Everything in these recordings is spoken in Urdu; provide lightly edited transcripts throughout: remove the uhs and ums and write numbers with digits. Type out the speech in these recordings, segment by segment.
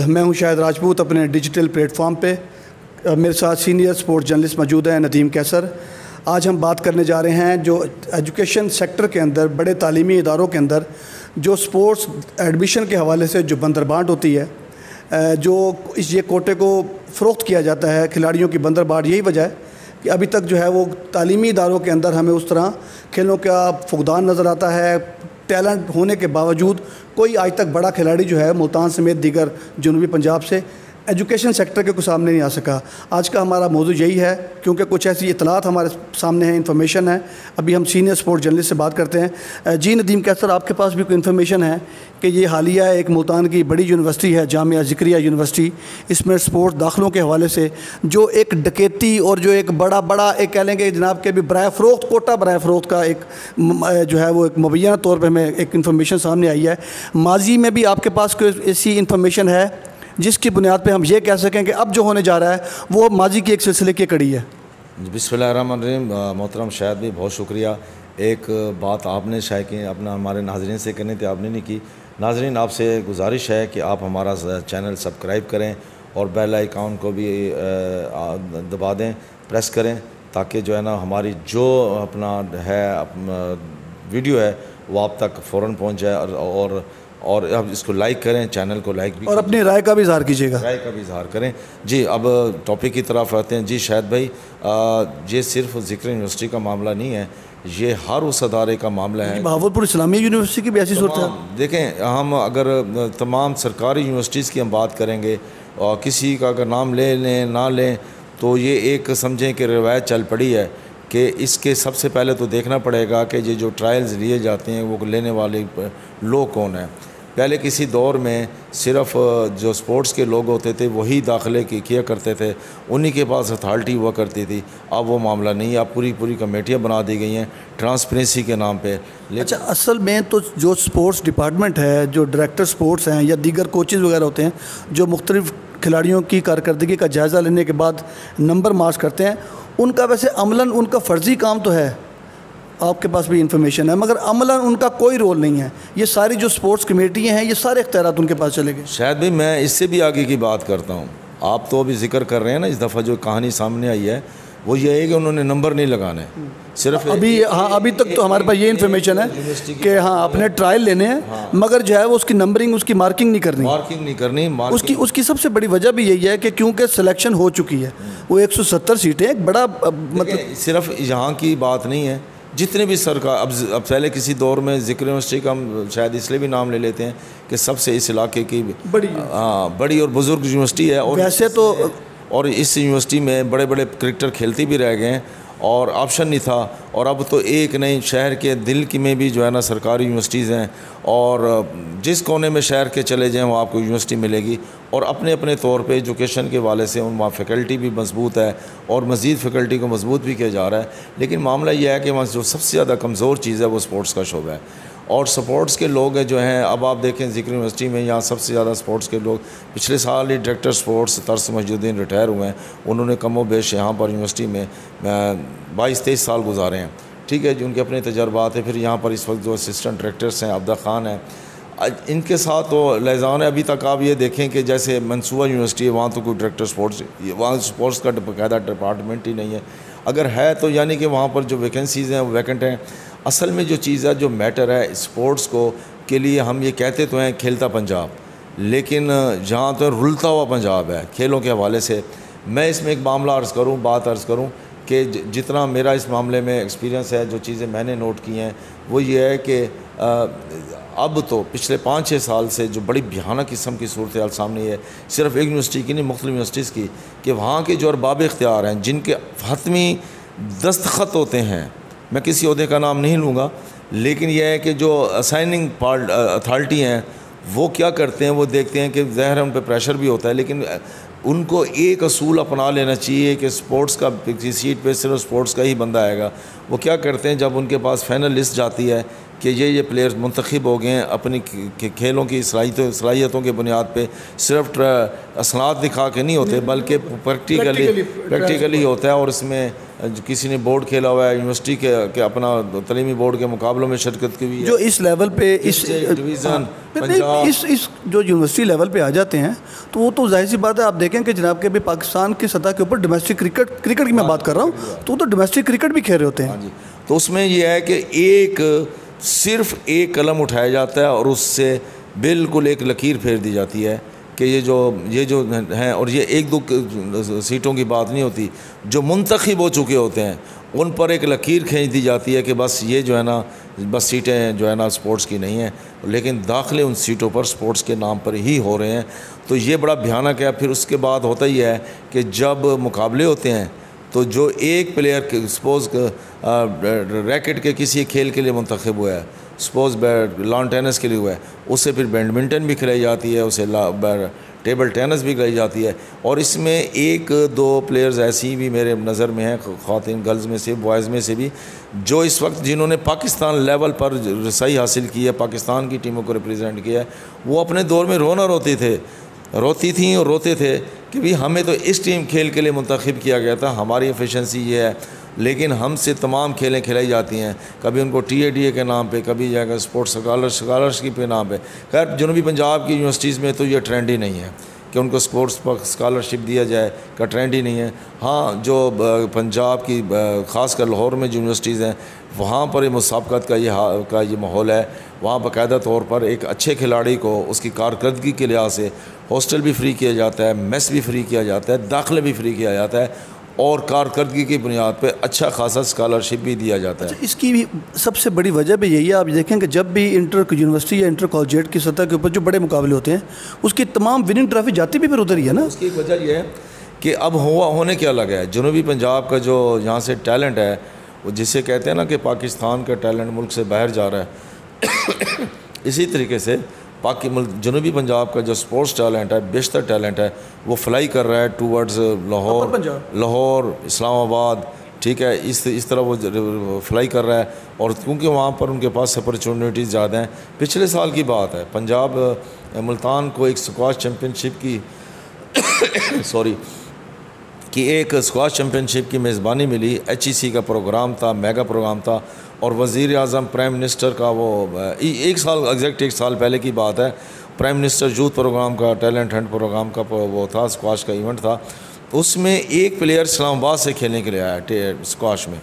میں ہوں شاہد راجپوت اپنے ڈیجیٹل پلیٹ فارم پہ. میرے ساتھ سینئر سپورٹ جرنلسٹ موجود ہیں ندیم کیسر. آج ہم بات کرنے جا رہے ہیں جو ایجوکیشن سیکٹر کے اندر بڑے تعلیمی اداروں کے اندر جو سپورٹس ایڈمیشن کے حوالے سے جو بندربانٹ ہوتی ہے, جو یہ کوٹے کو فروخت کیا جاتا ہے کھلاڑیوں کی بندربانٹ. یہی وجہ ہے کہ ابھی تک جو ہے وہ تعلیمی اداروں کے اندر ہمیں اس طرح کھیلوں کا فقدان نظر آتا ہے. ٹیلنٹ ہونے کے باوجود کوئی آج تک بڑا کھلاڑی جو ہے ملتان سمیت دیگر جنوبی پنجاب سے ایجوکیشن سیکٹر کے کوئی سامنے نہیں آ سکا. آج کا ہمارا موضوع یہی ہے کیونکہ کچھ ایسی اطلاعات ہمارے سامنے ہیں, انفارمیشن ہے. ابھی ہم سینئر سپورٹ جرنلسٹ سے بات کرتے ہیں. جی ندیم کیسر, آپ کے پاس بھی کوئی انفارمیشن ہے کہ یہ حالیہ ایک ملتان کی بڑی یونیورسٹی ہے جامعہ ذکریہ یونیورسٹی, اس میں سپورٹس داخلوں کے حوالے سے جو ایک ڈکیتی اور جو ایک بڑا ایک کہہ لیں گے جناب کے بھی برائے فروخت کوٹا برائے فروخت کا ایک جو ہے وہ ایک مبینہ طور پہ ہمیں ایک انفارمیشن سامنے آئی ہے. ماضی میں بھی آپ کے پاس کوئی ایسی انفارمیشن ہے جس کی بنیاد پہ ہم یہ کہہ سکیں کہ اب جو ہونے جا رہا ہے وہ ماضی کی ایک سلسلے کی کڑی ہے؟ بسم اللہ الرحمن الرحیم. محترم شاہد بھی بہت شکریہ. ایک بات آپ نے شاید کہ اپنا ہمارے ناظرین سے کرنی تھی, آپ نے نہیں کی. ناظرین, آپ سے گزارش ہے کہ آپ ہمارا چینل سبسکرائب کریں اور بیل آئیکن کو بھی دبا دیں, پریس کریں, تاکہ جو ہے نا ہماری جو اپنا ہے ویڈیو ہے وہ آپ تک فوراً پہنچ جائے. اور اب اس کو لائک کریں, چینل کو لائک بھی, اور اپنی رائے کا بھی اظہار کیجیے گا. رائے کا بھی اظہار کریں. جی, اب ٹاپک کی طرف آتے ہیں. جی شاہد بھائی, یہ صرف ذکر یونیورسٹی کا معاملہ نہیں ہے, یہ ہر اس ادارے کا معاملہ ہے. بہاولپور اسلامیہ یونیورسٹی کی بھی ایسی صورت ہے. دیکھیں, ہم اگر تمام سرکاری یونیورسٹیز کی ہم بات کریں گے اور کسی کا اگر نام لے لیں نہ لیں تو یہ ایک سمجھیں کہ روایت چل پڑی ہے کہ اس کے سب سے پہلے تو دیکھنا پڑے گا کہ یہ جو ٹرائلز لیے جاتے ہیں وہ لینے والے لوگ کون ہیں. پہلے کسی دور میں صرف جو سپورٹس کے لوگ ہوتے تھے وہی داخلے کیا کرتے تھے, انہی کے پاس اتھارٹی ہوا کرتی تھی. اب وہ معاملہ نہیں ہے, اب پوری کمیٹیاں بنا دی گئی ہیں ٹرانسپیرنسی کے نام پہ. اچھا, اصل میں تو جو سپورٹس ڈپارٹمنٹ ہے, جو ڈائریکٹر سپورٹس ہیں یا دیگر کوچز وغیرہ ہوتے ہیں جو مختلف کھلاڑیوں کی کارکردگی کا جائزہ لینے کے بعد نمبر مارک کرتے ہیں, ان کا ویسے عملاً ان کا فرضی کام تو ہے, آپ کے پاس بھی انفارمیشن ہے, مگر عملاً ان کا کوئی رول نہیں ہے. یہ ساری جو سپورٹس کمیٹیاں ہیں یہ سارے اختیارات ان کے پاس چلے گئے. شاید بھی میں اس سے بھی آگے کی بات کرتا ہوں. آپ تو ابھی ذکر کر رہے ہیں نا, اس دفعہ جو کہانی سامنے آئی ہے وہ یہ ہے کہ انہوں نے نمبر نہیں لگانے. صرف ابھی تک تو ہمارے پاس یہ انفارمیشن ہے کہ ہاں اپنے ٹرائل لینے ہیں, مگر جو ہے وہ اس کی نمبرنگ, اس کی مارکنگ نہیں کرنی. اس کی سب سے بڑی وجہ بھی یہی ہے کہ کیونکہ سلیکشن ہو چکی ہے, وہ 170 سیٹیں, ایک بڑا مطلب صرف یہاں کی بات نہیں ہے. جتنے بھی سرکار اب پہلے کسی دور میں ذکر یونیورسٹی کا ہم شاید اس لیے بھی نام لے لیتے ہیں کہ سب سے اس علاقے کی بڑی اور بزرگ یونیورسٹی ہے. اور ویسے تو اور اس یونیورسٹی میں بڑے کرکٹر کھیلتے بھی رہ گئے ہیں اور آپشن نہیں تھا. اور اب تو ایک نئی شہر کے دل کی میں بھی جو ہے نا سرکاری یونیورسٹیز ہیں, اور جس کونے میں شہر کے چلے جائیں وہ آپ کو یونیورسٹی ملے گی. اور اپنے طور پہ ایجوکیشن کے والے سے وہاں فیکلٹی بھی مضبوط ہے اور مزید فیکلٹی کو مضبوط بھی کیا جا رہا ہے. لیکن معاملہ یہ ہے کہ وہاں جو سب سے زیادہ کمزور چیز ہے وہ سپورٹس کا شعبہ ہے. اور سپورٹس کے لوگ جو ہیں, اب آپ دیکھیں ذکر یونیورسٹی میں یہاں سب سے زیادہ سپورٹس کے لوگ پچھلے سال ہی ڈائریکٹر سپورٹس ترس محی ریٹائر ہوئے ہیں. انہوں نے کم و بیش یہاں پر یونیورسٹی میں 22-23 سال گزارے ہیں. ٹھیک ہے جی, ان کے اپنے تجربات ہیں. پھر یہاں پر اس وقت جو اسسٹنٹ ڈائریکٹرس ہیں عبدہ خان ہیں, ان کے ساتھ تو لیزان ہے. ابھی تک آپ یہ دیکھیں کہ جیسے منصوبہ یونیورسٹی ہے وہاں تو کوئی ڈائریکٹر سپورٹس, وہاں سپورٹس کا باقاعدہ ڈپارٹمنٹ ہی نہیں ہے. اگر ہے تو یعنی کہ وہاں پر جو ویکنسیز ہیں وہ ویکنٹ ہیں. اصل میں جو چیز ہے, جو میٹر ہے اسپورٹس کو کے لیے, ہم یہ کہتے تو ہیں کھیلتا پنجاب, لیکن جہاں تو رلتا ہوا پنجاب ہے کھیلوں کے حوالے سے. میں اس میں ایک معاملہ بات عرض کروں کہ جتنا میرا اس معاملے میں ایکسپیرینس ہے, جو چیزیں میں نے نوٹ کی ہیں وہ یہ ہے کہ اب تو پچھلے 5-6 سال سے جو بڑی بھیانک قسم کی صورتحال سامنے ہے, صرف ایک یونیورسٹی کی نہیں مختلف یونیورسٹیز کی, کہ وہاں کے جو ارباب اختیار ہیں جن کے حتمی دستخط ہوتے ہیں, میں کسی عہدے کا نام نہیں لوں گا, لیکن یہ ہے کہ جو اسائننگ اتھارٹی ہیں وہ کیا کرتے ہیں, وہ دیکھتے ہیں کہ ظاہر ان پہ پریشر بھی ہوتا ہے, لیکن ان کو ایک اصول اپنا لینا چاہیے کہ سپورٹس کا سیٹ پہ صرف سپورٹس کا ہی بندہ آئے گا. وہ کیا کرتے ہیں, جب ان کے پاس فائنل لسٹ جاتی ہے کہ یہ پلیئرز منتخب ہو گئے ہیں اپنی کھیلوں کی صلاحیتوں کے بنیاد پہ، صرف اسناد دکھا کے نہیں ہوتے بلکہ پریکٹیکلی ہوتا ہے، اور اس میں کسی نے بورڈ کھیلا ہوا ہے، یونیورسٹی کے اپنا تعلیمی بورڈ کے مقابلوں میں شرکت کی ہوئی ہے، جو اس لیول پہ اس ڈویژن اس جو یونیورسٹی لیول پہ آ جاتے ہیں تو وہ تو ظاہر سی بات ہے. آپ دیکھیں کہ جناب کے بھی پاکستان کی سطح کے اوپر ڈومیسٹک کرکٹ کی میں بات کر رہا ہوں تو وہ تو ڈومیسٹک کرکٹ بھی کھیل رہے ہوتے ہیں. تو اس میں یہ ہے کہ صرف ایک قلم اٹھایا جاتا ہے اور اس سے بالکل ایک لکیر پھیر دی جاتی ہے کہ یہ جو ہیں، اور یہ ایک دو سیٹوں کی بات نہیں ہوتی، جو منتخب ہو چکے ہوتے ہیں ان پر ایک لکیر کھینچ دی جاتی ہے کہ بس یہ جو ہے نا بس سیٹیں جو ہے نا سپورٹس کی نہیں ہیں، لیکن داخلے ان سیٹوں پر سپورٹس کے نام پر ہی ہو رہے ہیں. تو یہ بڑا بھیانک ہے. پھر اس کے بعد ہوتا ہی ہے کہ جب مقابلے ہوتے ہیں تو جو ایک پلیئر سپوز ریکٹ کے کسی کھیل کے لیے منتخب ہوا ہے، سپوز لان ٹینس کے لیے ہوا ہے، اسے پھر بیڈمنٹن بھی کھلائی جاتی ہے، اسے ٹیبل ٹینس بھی کھلائی جاتی ہے. اور اس میں ایک دو پلیئرز ایسی بھی میرے نظر میں ہیں، خواتین گرلز میں سے بوائز میں سے بھی، جو اس وقت جنہوں نے پاکستان لیول پر رسائی حاصل کی ہے، پاکستان کی ٹیموں کو ریپرزینٹ کیا ہے، وہ اپنے دور میں روتی تھیں اور روتے تھے کہ بھی ہمیں تو اس ٹیم کھیل کے لیے منتخب کیا گیا تھا، ہماری ایفیشنسی یہ ہے، لیکن ہم سے تمام کھیلیں کھلائی جاتی ہیں، کبھی ان کو TADA کے نام پہ، کبھی جا کر اسپورٹس اسکالرشپ کے نام پہ. خیر جنوبی پنجاب کی یونیورسٹیز میں تو یہ ٹرینڈ ہی نہیں ہے کہ ان کو اسپورٹس پر اسکالرشپ دیا جائے کا ٹرینڈ ہی نہیں ہے. ہاں جو پنجاب کی خاص کر لاہور میں جو یونیورسٹیز ہیں وہاں پر مسابقت کا یہ ماحول ہے. وہاں باقاعدہ طور پر ایک اچھے کھلاڑی کو اس کی کارکردگی کے لحاظ سے ہاسٹل بھی فری کیا جاتا ہے، میس بھی فری کیا جاتا ہے، داخلے بھی فری کیا جاتا ہے، اور کارکردگی کی بنیاد پہ اچھا خاصا اسکالرشپ بھی دیا جاتا ہے. اس کی بھی سب سے بڑی وجہ بھی یہی ہے. آپ دیکھیں کہ جب بھی انٹر یونیورسٹی یا انٹر کالجیٹ کی سطح کے اوپر جو بڑے مقابلے ہوتے ہیں اس کی تمام وننگ ٹرافی جاتی بھی پھر ادھر ہی ہے نا. اس کی ایک وجہ یہ ہے کہ اب ہونے کیا لگا ہے، جنوبی پنجاب کا جو یہاں سے ٹیلنٹ ہے، وہ جسے کہتے ہیں نا کہ پاکستان کا ٹیلنٹ ملک سے باہر جا رہا ہے، اسی طریقے سے جنوبی پنجاب کا جو سپورٹس ٹیلنٹ ہے، بیشتر ٹیلنٹ ہے، وہ فلائی کر رہا ہے ٹوورڈز لاہور، اسلام آباد، ٹھیک ہے، اس طرح وہ فلائی کر رہا ہے. اور کیونکہ وہاں پر ان کے پاس اپرچونیٹیز زیادہ ہیں. پچھلے سال کی بات ہے، پنجاب ملتان کو ایک اسکواش چیمپئن شپ کی ایک اسکواش چیمپئن شپ کی میزبانی ملی. HEC کا پروگرام تھا، میگا پروگرام تھا، اور وزیر اعظم پرائم منسٹر کا وہ ایک سال پہلے کی بات ہے، پرائم منسٹر یوتھ پروگرام کا، ٹیلنٹ ہنٹ پروگرام کا وہ تھا، اسکواش کا ایونٹ تھا. اس میں ایک پلیئر اسلام آباد سے کھیلنے کے لیے آیا اسکواش میں،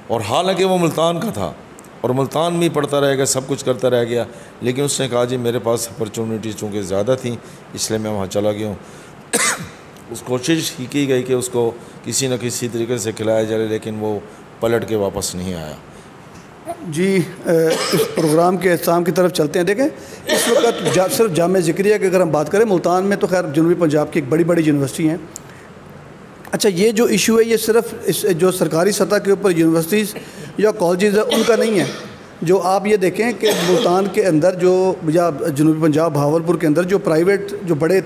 اور حالانکہ وہ ملتان کا تھا اور ملتان میں پڑھتا رہ گیا، سب کچھ کرتا رہ گیا، لیکن اس نے کہا جی میرے پاس اپرچونیٹیز چونکہ زیادہ تھیں اس لیے میں وہاں چلا گیا ہوں. اس کوشش کی گئی کہ اس کو کسی نہ کسی طریقے سے کھلایا جائے، لیکن وہ پلٹ کے واپس نہیں آیا. جی اس پروگرام کے اختتام کی طرف چلتے ہیں. دیکھیں اس وقت صرف جامعہ ذکریہ کی اگر ہم بات کریں، ملتان میں تو خیر جنوبی پنجاب کی ایک بڑی یونیورسٹی ہیں. اچھا یہ جو ایشو ہے یہ صرف جو سرکاری سطح کے اوپر یونیورسٹیز یا کالجز ہیں ان کا نہیں ہے. جو آپ یہ دیکھیں کہ ملتان کے اندر جو یا جنوبی پنجاب بھاولپور کے اندر جو پرائیویٹ جو بڑے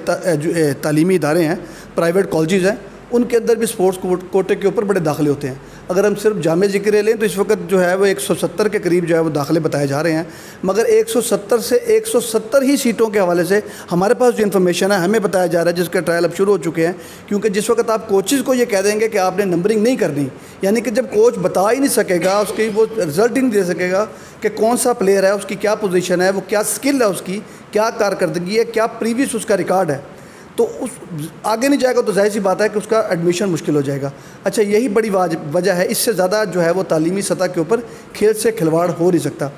تعلیمی ادارے ہیں، پرائیویٹ کالجز ہیں، ان کے اندر بھی سپورٹس کوٹے کے اوپر بڑے داخلے ہوتے ہیں. اگر ہم صرف جامعہ ذکریہ لیں تو اس وقت جو ہے وہ 170 کے قریب جو ہے وہ داخلے بتائے جا رہے ہیں، مگر 170 سے 170 ہی سیٹوں کے حوالے سے ہمارے پاس جو انفارمیشن ہے ہمیں بتایا جا رہا ہے، جس کا ٹرائل اب شروع ہو چکے ہیں. کیونکہ جس وقت آپ کوچز کو یہ کہہ دیں گے کہ آپ نے نمبرنگ نہیں کرنی، یعنی کہ جب کوچ بتا ہی نہیں سکے گا، اس کی وہ رزلٹ ہی نہیں دے سکے گا کہ کون سا پلیئر ہے، اس کی کیا پوزیشن ہے، وہ کیا سکل ہے، اس کی کیا کارکردگی ہے، کیا پریویس اس کا ریکارڈ ہے، تو اس آگے نہیں جائے گا تو ظاہر سی بات ہے کہ اس کا ایڈمیشن مشکل ہو جائے گا. اچھا یہی بڑی وجہ ہے، اس سے زیادہ جو ہے وہ تعلیمی سطح کے اوپر کھیل سے کھلواڑ ہو نہیں سکتا.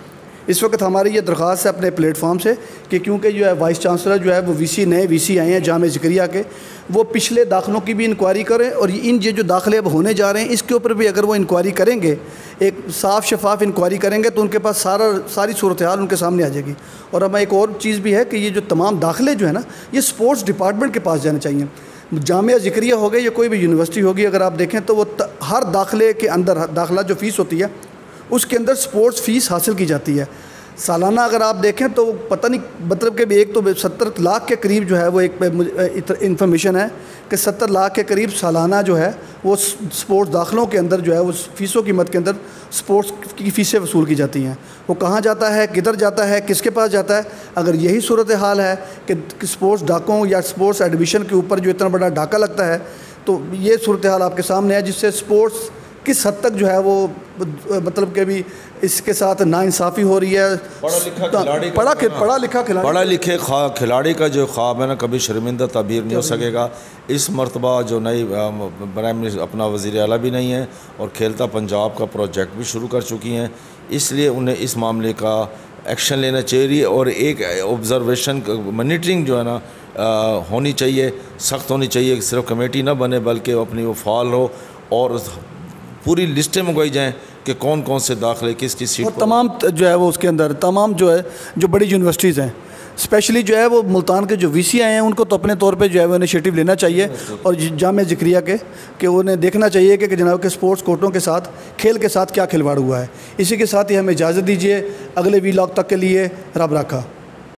اس وقت ہماری یہ درخواست ہے اپنے پلیٹ فارم سے کہ کیونکہ جو ہے وائس چانسلر جو ہے وہ نئے وی سی آئے ہیں جامعہ ذکریہ کے، وہ پچھلے داخلوں کی بھی انکوائری کریں، اور یہ جو داخلے اب ہونے جا رہے ہیں اس کے اوپر بھی اگر وہ انکوائری کریں گے، ایک صاف شفاف انکوائری کریں گے تو ان کے پاس ساری صورتحال ان کے سامنے آ جائے گی. اور اب ایک اور چیز بھی ہے کہ یہ جو تمام داخلے جو ہے نا یہ سپورٹس ڈپارٹمنٹ کے پاس جانے چاہیے. جامعہ ذکریہ ہو گئے یا کوئی بھی یونیورسٹی ہوگی، اگر آپ دیکھیں تو وہ ہر داخلے کے اندر داخلہ جو فیس ہوتی ہے اس کے اندر سپورٹس فیس حاصل کی جاتی ہے. سالانہ اگر آپ دیکھیں تو پتہ نہیں مطلب کہ ایک تو 70 لاکھ کے قریب جو ہے وہ ایک انفارمیشن ہے کہ 70 لاکھ کے قریب سالانہ جو ہے وہ سپورٹس داخلوں کے اندر جو ہے وہ فیسوں کی مد کے اندر سپورٹس کی فیسیں وصول کی جاتی ہیں. وہ کہاں جاتا ہے, کدھر جاتا ہے, کس کے پاس جاتا ہے؟ اگر یہی صورتحال ہے کہ سپورٹس ڈاکوں یا سپورٹس ایڈمیشن کے اوپر جو اتنا بڑا ڈاکہ لگتا ہے, تو یہ صورتحال آپ کے سامنے ہے, جس سے سپورٹس کس حد تک جو ہے وہ مطلب کہ بھی اس کے ساتھ ناانصافی ہو رہی ہے. پڑھا لکھے کھلاڑی کا جو خواب ہے نا, کبھی شرمندہ تعبیر نہیں ہو سکے گا. اس مرتبہ جو نئی پرائم منسٹر اپنا وزیر اعلیٰ بھی نہیں ہے اور کھیلتا پنجاب کا پروجیکٹ بھی شروع کر چکی ہیں, اس لیے انہیں اس معاملے کا ایکشن لینا چاہیے اور ایک آبزرویشن مانیٹرنگ جو ہے نا ہونی چاہیے, سخت ہونی چاہیے. صرف کمیٹی نہ بنے بلکہ اپنی وہ فعال ہو اور پوری لسٹیں منگوائی جائیں کہ کون کون سے داخلے کس سیٹ اور تمام جو ہے وہ اس کے اندر تمام جو ہے جو بڑی یونیورسٹیز ہیں, اسپیشلی جو ہے وہ ملتان کے جو وی سی آئے ہیں ان کو تو اپنے طور پہ جو ہے وہ انیشیٹو لینا چاہیے, اور جامعہ ذکریہ کے کہ انہیں دیکھنا چاہیے کہ جناب کے سپورٹس کوٹوں کے ساتھ کھیل کے ساتھ کیا کھلواڑ ہوا ہے. اسی کے ساتھ ہی ہمیں اجازت دیجیے, اگلے وی لاگ تک کے لیے رب رکھا.